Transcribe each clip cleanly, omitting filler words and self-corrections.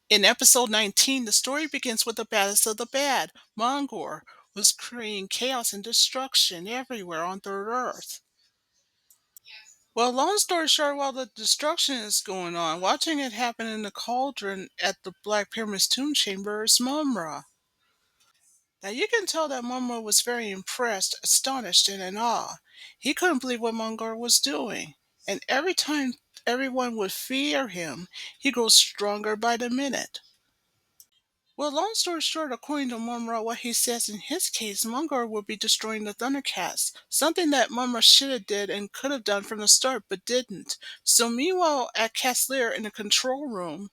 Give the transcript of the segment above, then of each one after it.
In episode 19, the story begins with the baddest of the bad, Mongor, who's creating chaos and destruction everywhere on Third Earth. Well, long story short, while the destruction is going on, watching it happen in the cauldron at the Black Pyramid's tomb chamber is Mumra. Now you can tell that Mumra was very impressed, astonished, and in awe. He couldn't believe what Mongor was doing. And every time everyone would fear him, he grew stronger by the minute. Well, long story short, according to Mumra, what he says in his case, Mongor will be destroying the Thundercats, something that Mumra should have did and could have done from the start, but didn't. So meanwhile, at Castlear in the control room,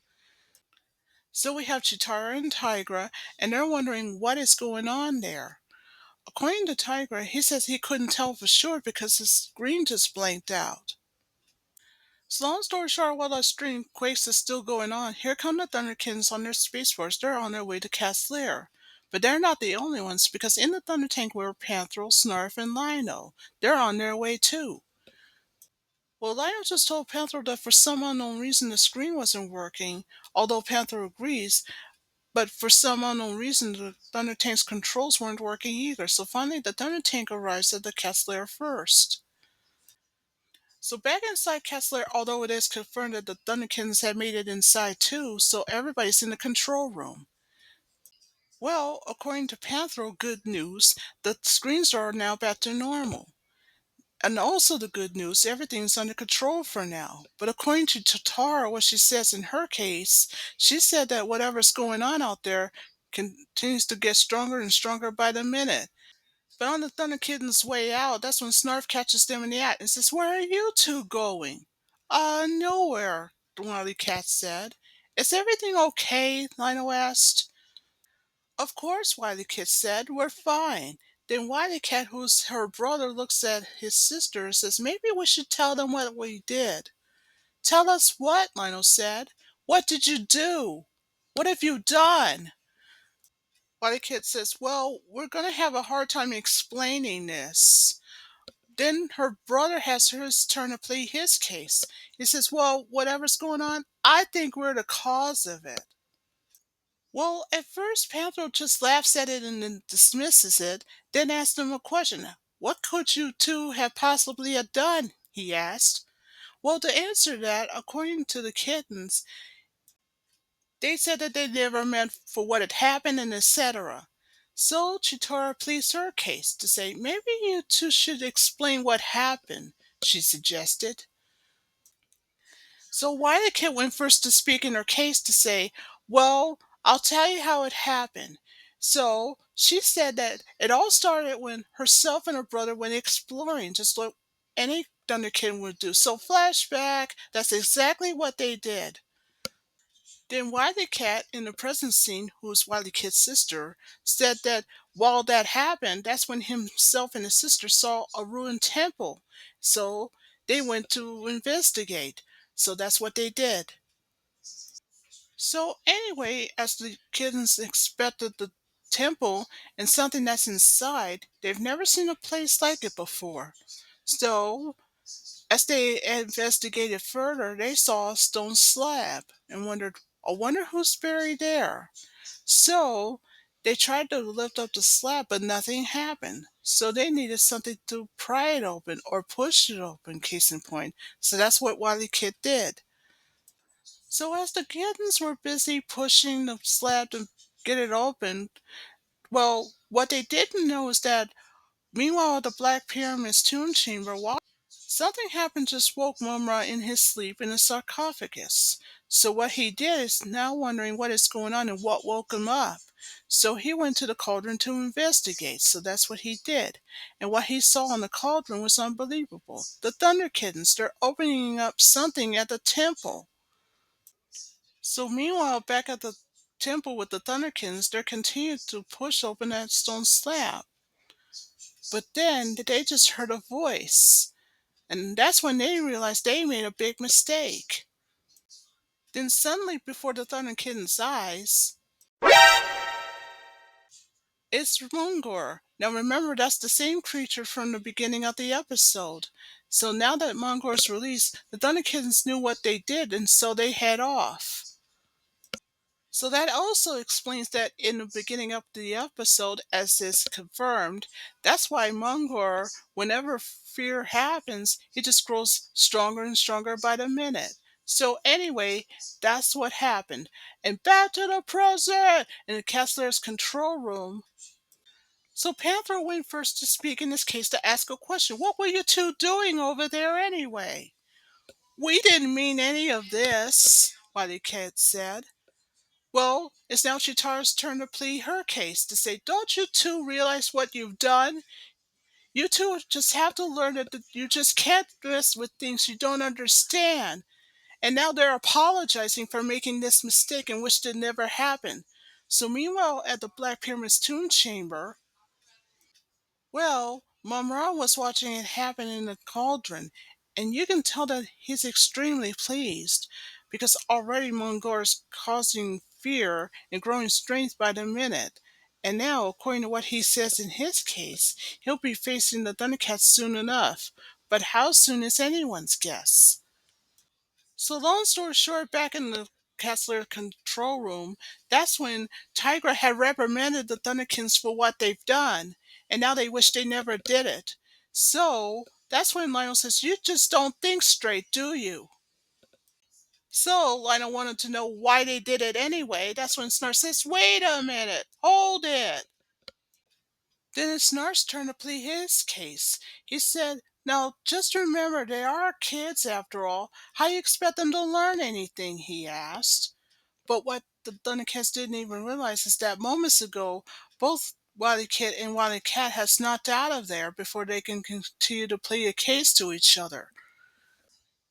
so we have Chitara and Tigra, and they're wondering what is going on there. According to Tigra, he says he couldn't tell for sure because his screen just blanked out. So long story short, while the stream quakes is still going on, here come the Thunderkittens on their Space Force. They're on their way to Castlear. But they're not the only ones, because in the Thunder Tank were Pantherl, Snarf, and Lino. They're on their way too. Well, Lino just told Pantherl that for some unknown reason the screen wasn't working, although Pantherl agrees, but for some unknown reason the Thunder Tank's controls weren't working either. So finally the Thunder Tank arrives at the Castlear first. So back inside Kessler, although it is confirmed that the Thunderkins had made it inside too, so everybody's in the control room. Well, according to Panthro, good news, the screens are now back to normal. And also the good news, everything's under control for now. But according to Tatara, what she says in her case, she said that whatever's going on out there continues to get stronger and stronger by the minute. But on the Thunder Kitten's way out, that's when Snarf catches them in the act and says, "Where are you two going?" Nowhere, the Wily Cat said. "Is everything okay?" Lino asked. "Of course," Wily Cat said. "We're fine." Then Wily Cat, who's her brother, looks at his sister and says, "Maybe we should tell them what we did." "Tell us what?" Lino said. "What did you do? What have you done?" Wily Cat says, "Well, we're going to have a hard time explaining this." Then her brother has his turn to plead his case. He says, "Well, whatever's going on, I think we're the cause of it." Well, at first, Panther just laughs at it and then dismisses it, then asks them a question. "What could you two have possibly have done?" he asked. Well, to answer that, according to the kittens, they said that they never meant for what had happened and etc. So Chitara pleads her case to say, "Maybe you two should explain what happened," she suggested. So Wiley Kit went first to speak in her case to say, "Well, I'll tell you how it happened." So she said that it all started when herself and her brother went exploring, just like any Thunderkin would do. So flashback, that's exactly what they did. Then Wiley Cat, in the present scene, who is Wiley Kit's sister, said that while that happened, that's when himself and his sister saw a ruined temple. So they went to investigate. So that's what they did. So anyway, as the kittens inspected the temple and something that's inside, they've never seen a place like it before. So as they investigated further, they saw a stone slab and wondered, "I wonder who's buried there." So they tried to lift up the slab, but nothing happened. So they needed something to pry it open or push it open, case in point. So that's what Wily Kid did. So as the kittens were busy pushing the slab to get it open, well, what they didn't know is that meanwhile at the Black Pyramid's tomb chamber, something happened just woke Mumra in his sleep in a sarcophagus. So what he did is now wondering what is going on and what woke him up. So he went to the cauldron to investigate. So that's what he did. And what he saw in the cauldron was unbelievable. The Thunder Kittens, they're opening up something at the temple. So meanwhile, back at the temple with the Thunderkins, they continued to push open that stone slab. But then they just heard a voice. And that's when they realized they made a big mistake. Then suddenly, before the Thunderkins' eyes, it's Mongor. Now remember, that's the same creature from the beginning of the episode. So now that Mongor's released, the Thunderkins knew what they did, and so they head off. So that also explains that in the beginning of the episode, as is confirmed, that's why Mongor, whenever fear happens, he just grows stronger and stronger by the minute. So anyway, that's what happened. And back to the present in the Kessler's control room. So Panther went first to speak in this case to ask a question. What were you two doing over there anyway? We didn't mean any of this, Wily Cat said. Well, it's now Chitara's turn to plead her case to say, don't you two realize what you've done? You two just have to learn that you just can't mess with things you don't understand. And now they're apologizing for making this mistake and wish it never happened. So meanwhile, at the Black Pyramid's tomb chamber, well, Mumra was watching it happen in the cauldron, and you can tell that he's extremely pleased, because already Mongor is causing fear and growing strength by the minute. And now, according to what he says in his case, he'll be facing the Thundercats soon enough. But how soon is anyone's guess? So long story short, back in the Kessler control room, that's when Tigra had reprimanded the Thunderkins for what they've done, and now they wish they never did it. So that's when Lionel says, "You just don't think straight, do you?" So Lionel wanted to know why they did it anyway. That's when Snarf says, "Wait a minute, hold it." Then it's Snarf's turn to plead his case. He said, "Now, just remember, they are kids after all. How you expect them to learn anything?" he asked. But what the Thundercats didn't even realize is that moments ago, both Wily Kit and Wily Cat had snuck out of there before they can continue to plead a case to each other.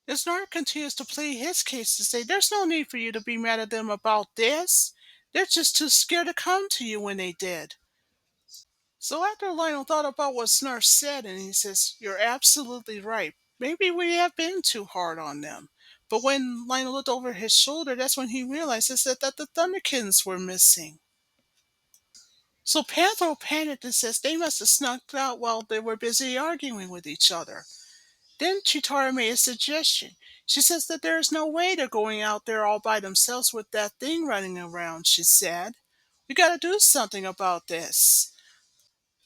And Snark continues to plead his case to say, "There's no need for you to be mad at them about this. They're just too scared to come to you when they did." So after Lionel thought about what Snarf said, and he says, "You're absolutely right. Maybe we have been too hard on them." But when Lionel looked over his shoulder, that's when he realizes that the Thunderkittens were missing. So Panther panicked and says they must have snuck out while they were busy arguing with each other. Then Chitara made a suggestion. She says that there is no way they're going out there all by themselves with that thing running around, she said. "We gotta do something about this."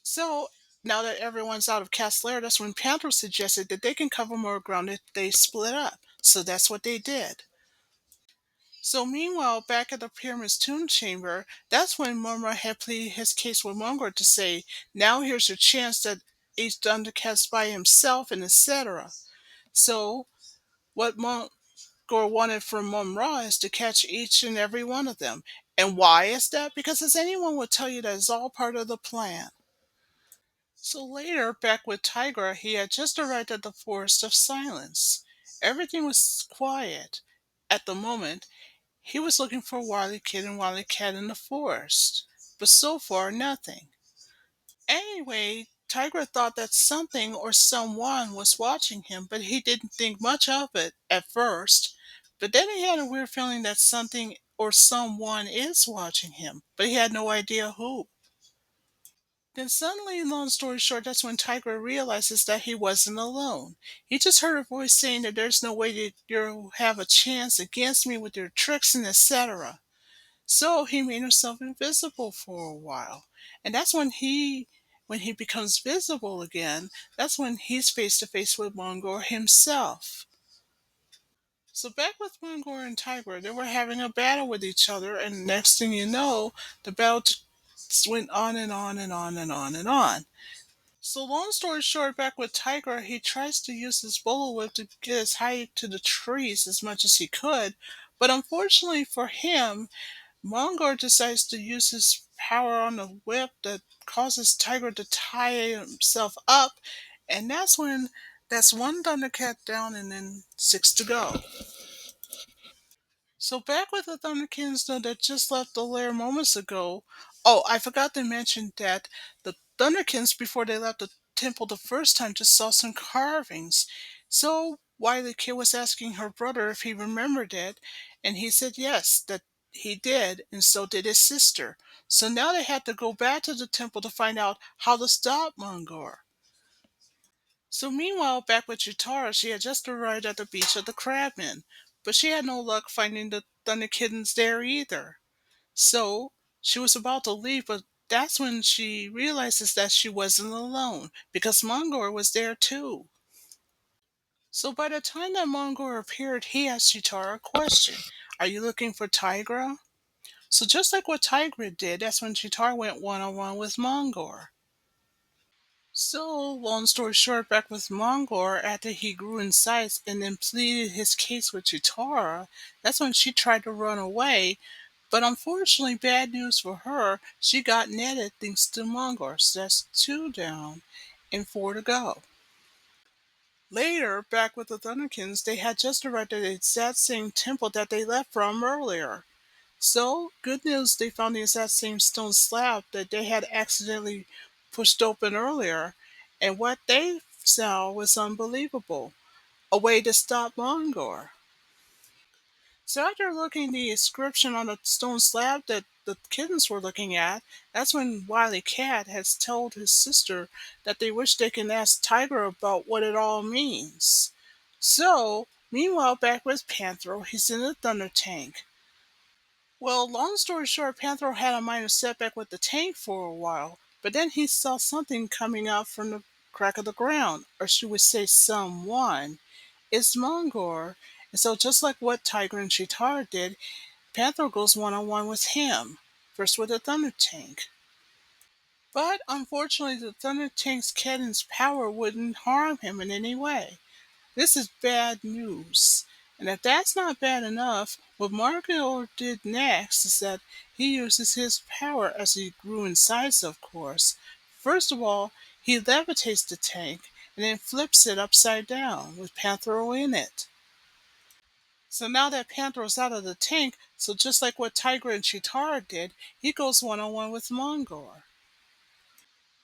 So now that everyone's out of Castlear, that's when Panther suggested that they can cover more ground if they split up. So that's what they did. So meanwhile, back at the Pyramid's tomb chamber, that's when Mumra had pleaded his case with Mongor to say, "Now here's your chance that each Thundercats by himself," and etc. So what Mongor wanted from Mumra is to catch each and every one of them. And why is that? Because as anyone would tell you, that is all part of the plan. So later, back with Tigra, he had just arrived at the Forest of Silence. Everything was quiet. At the moment, he was looking for Wily Kid and Wily Cat in the forest. But so far, nothing. Anyway, Tigra thought that something or someone was watching him, but he didn't think much of it at first. But then he had a weird feeling that something or someone is watching him, but he had no idea who. Then suddenly, long story short, that's when Tiger realizes that he wasn't alone. He just heard a voice saying that there's no way that you'll have a chance against me with your tricks and etc. So he made himself invisible for a while. And that's when he becomes visible again, that's when he's face to face with Mongor himself. So back with Mongor and Tiger, they were having a battle with each other, and next thing you know, the battle went on and on and on and on and on. So long story short, back with Tiger, he tries to use his bolo whip to get as high to the trees as much as he could, but unfortunately for him, Mongor decides to use his power on the whip that causes Tiger to tie himself up, and that's one Thundercat down and then six to go. So back with the Thunderkins though that just left the lair moments ago. Oh, I forgot to mention that the Thunderkins before they left the temple the first time just saw some carvings. So Wily Kid was asking her brother if he remembered it, and he said yes, that he did, and so did his sister. So now they had to go back to the temple to find out how to stop Mongor. So meanwhile, back with Chitara, she had just arrived at the beach of the Crabmen, but she had no luck finding the Thunderkittens there either. So she was about to leave, but that's when she realizes that she wasn't alone because Mongor was there too. So by the time that Mongor appeared, he asked Chitara a question. Are you looking for Tigra? So just like what Tigra did, that's when Chitara went one-on-one with Mongor. So, long story short, back with Mongor, after he grew in size and then pleaded his case with Chitara, that's when she tried to run away. But unfortunately, bad news for her, she got netted thanks to Mongor. So that's two down and four to go. Later, back with the Thunderkins, they had just arrived at the exact same temple that they left from earlier. So, good news, they found the exact same stone slab that they had accidentally pushed open earlier, and what they saw was unbelievable. A way to stop Mongor. So after looking the inscription on the stone slab that the kittens were looking at, that's when Wily Cat has told his sister that they wish they can ask Tiger about what it all means. So, meanwhile, back with Panthro, he's in the Thunder Tank. Well, long story short, Panthro had a minor setback with the tank for a while, but then he saw something coming out from the crack of the ground, or should we say someone. It's Mongor, and so just like what Tiger and Chitara did, Panthro goes one-on-one with him, first with the Thunder Tank. But unfortunately, the Thunder Tank's Kedden's power wouldn't harm him in any way. This is bad news. And if that's not bad enough, what Marco did next is that he uses his power as he grew in size, of course. First of all, he levitates the tank and then flips it upside down with Panthro in it. So now that Panthro's out of the tank, so just like what Tigra and Chitara did, he goes one-on-one with Mongor.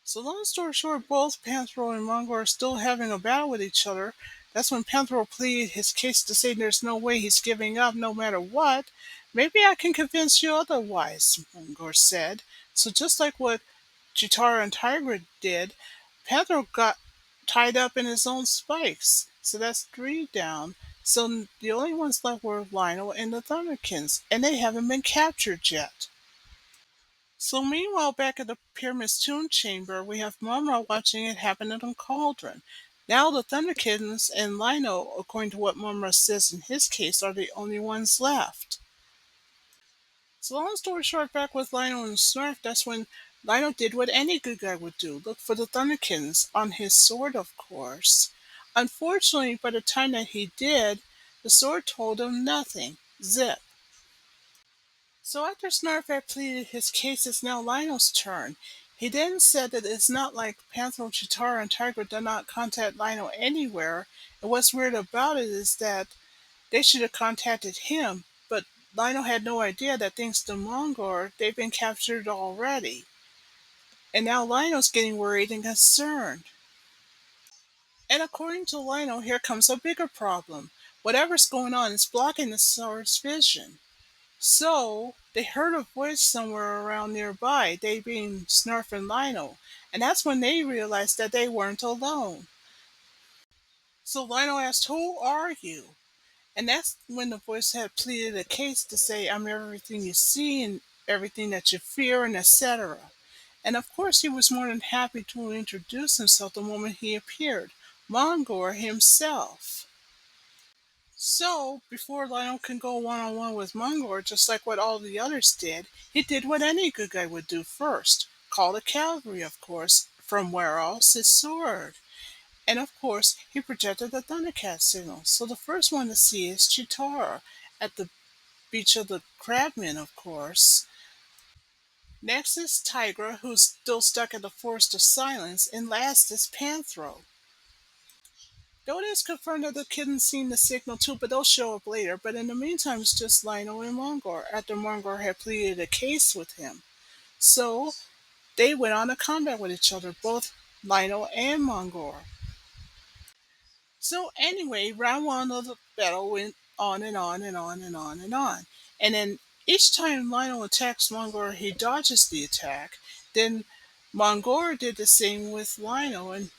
So long story short, both Panthro and Mongor are still having a battle with each other. That's when Panthro pleaded his case to say there's no way he's giving up no matter what. Maybe I can convince you otherwise, Mongor said. So just like what Chitara and Tigra did, Panthro got tied up in his own spikes. So that's three down. So the only ones left were Lionel and the Thunderkins, and they haven't been captured yet. So meanwhile, back at the Pyramid's tomb chamber, we have Mumra watching it happen in a cauldron. Now the Thunderkittens and Lino, according to what Mumra says in his case, are the only ones left. So long story short, back with Lino and Snarf, that's when Lino did what any good guy would do, look for the Thunderkittens on his sword, of course. Unfortunately, by the time that he did, the sword told him nothing. Zip. So after Snarf had pleaded his case, it's now Lionel's turn. He then said that it's not like Panther, Chitara, and Tiger did not contact Lionel anywhere, and what's weird about it is that they should have contacted him, but Lionel had no idea that thanks to Mongor, they've been captured already. And now Lionel's getting worried and concerned. And according to Lionel, here comes a bigger problem. Whatever's going on is blocking the sword's vision. So they heard a voice somewhere around nearby, they being Snarf and Lionel, and that's when they realized that they weren't alone. So Lionel asked, "Who are you?" And that's when the voice had pleaded a case to say, "I'm everything you see and everything that you fear, and etc." And of course, he was more than happy to introduce himself the moment he appeared, Mongor himself. So, before Lionel can go one-on-one with Mongor, just like what all the others did, he did what any good guy would do first. Call the cavalry, of course. From where else? His sword. And of course, he projected the Thundercat signal. So the first one to see is Chitara, at the beach of the Crabmen, of course. Next is Tigra, who's still stuck in the Forest of Silence. And last is Panthro. Though it is confirmed that the kittens seen the signal too, but they'll show up later. But in the meantime, it's just Lionel and Mongor after Mongor had pleaded a case with him. So they went on to combat with each other, both Lionel and Mongor. So anyway, round one of the battle went on and on and on and on and on. And then each time Lionel attacks Mongor, he dodges the attack. Then Mongor did the same with Lionel, and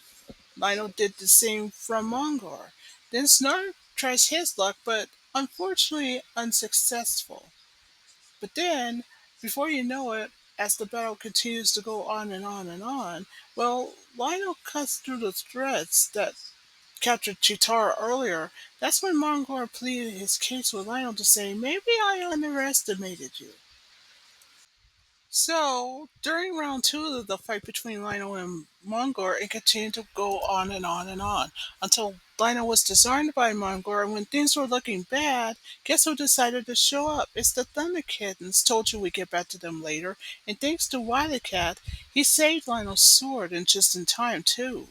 Lionel did the same from Mongor. Then Snark tries his luck, but unfortunately unsuccessful. But then Before you know it, as the battle continues to go on and on and on, well, Lionel cuts through the threads that captured Chitara earlier. That's when Mongor pleaded his case with Lionel to say, maybe I underestimated you. So, during round two of the fight between Lionel and Mongor, it continued to go on and on and on until Lionel was disarmed by Mongor. And when things were looking bad, guess who decided to show up? It's the Thunderkittens. Told you we'd get back to them later. And thanks to Wily Cat, he saved Lionel's sword and just in time, too.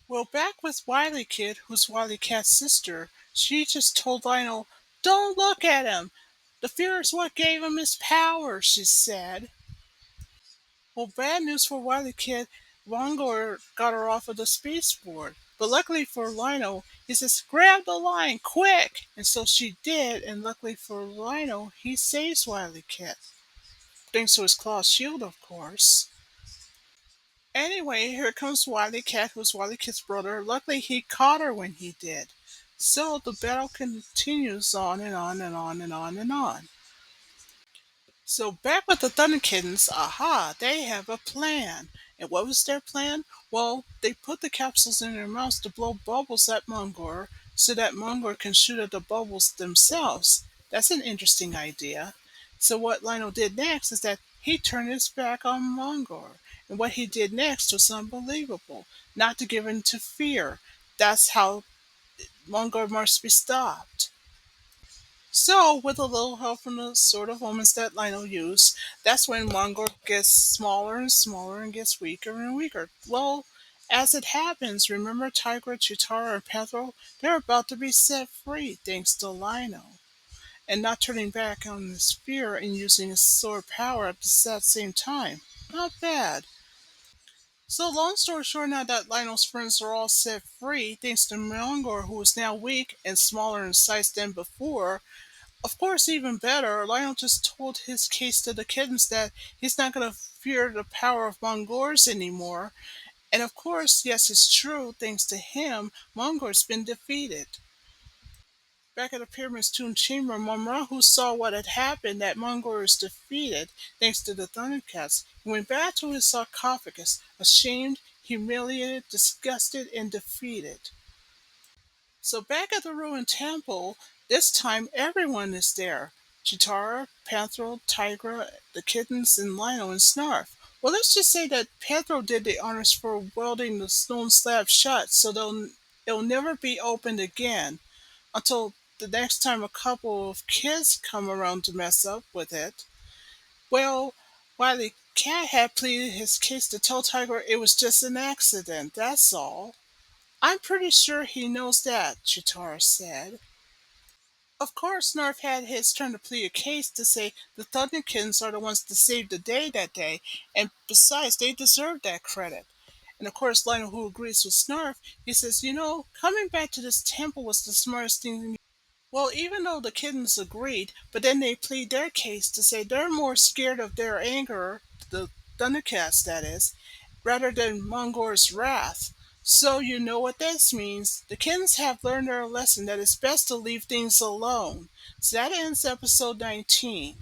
Well, back with Wily Kid, who's Wily Cat's sister, she just told Lionel, don't look at him. The fear is what gave him his power, she said. Well, bad news for Wily Kid, Mongor got her off of the spaceport. But luckily for Lionel, he says, grab the line, quick! And so she did, and luckily for Lionel, he saves Wily Kid. Thanks to his claw shield, of course. Anyway, here comes Wily Cat, who's Wily Kit's brother. Luckily, he caught her when he did. So the battle continues on and on and on and on and on. So back with the Thunderkittens, aha, they have a plan. And what was their plan? Well, they put the capsules in their mouths to blow bubbles at Mongor so that Mongor can shoot at the bubbles themselves. That's an interesting idea. So what Lionel did next is that he turned his back on Mongor. And what he did next was unbelievable. Not to give in to fear. That's how Mongor must be stopped. So, with a little help from the sort of omens that Lionel used, that's when Mongor gets smaller and smaller and gets weaker and weaker. Well, as it happens, remember Tigra, Chitara, and Pethro? They're about to be set free thanks to Lionel. And not turning back on his fear and using his sword power at the same time. Not bad. So, long story short, now that Lionel's friends are all set free, thanks to Mongor, who is now weak and smaller in size than before, of course, even better, Lionel just told his case to the kittens that he's not going to fear the power of Mongors anymore. And of course, yes, it's true, thanks to him, Mongor's been defeated. Back at the pyramid's tomb chamber, Momrahu saw what had happened, that Mongor is defeated, thanks to the Thundercats. He went back to his sarcophagus, ashamed, humiliated, disgusted, and defeated. So back at the ruined temple, this time everyone is there. Chitara, Panthro, Tigra, the kittens, and Lionel and Snarf. Well, let's just say that Panthro did the honors for welding the stone slab shut so it'll never be opened again until the next time a couple of kids come around to mess up with it. Well, Wily Cat had pleaded his case to tell Tigra it was just an accident, that's all. I'm pretty sure he knows that, Chitara said. Of course, Snarf had his turn to plead a case to say the Thunderkittens are the ones to save the day that day, and besides, they deserve that credit. And of course, Lionel, who agrees with Snarf, he says, coming back to this temple was the smartest thing. Well, even though the kittens agreed, but then they plead their case to say they're more scared of their anger, the Thundercats that is, rather than Mongor's wrath. So you know what this means. The kittens have learned their lesson that it's best to leave things alone. So that ends episode 19.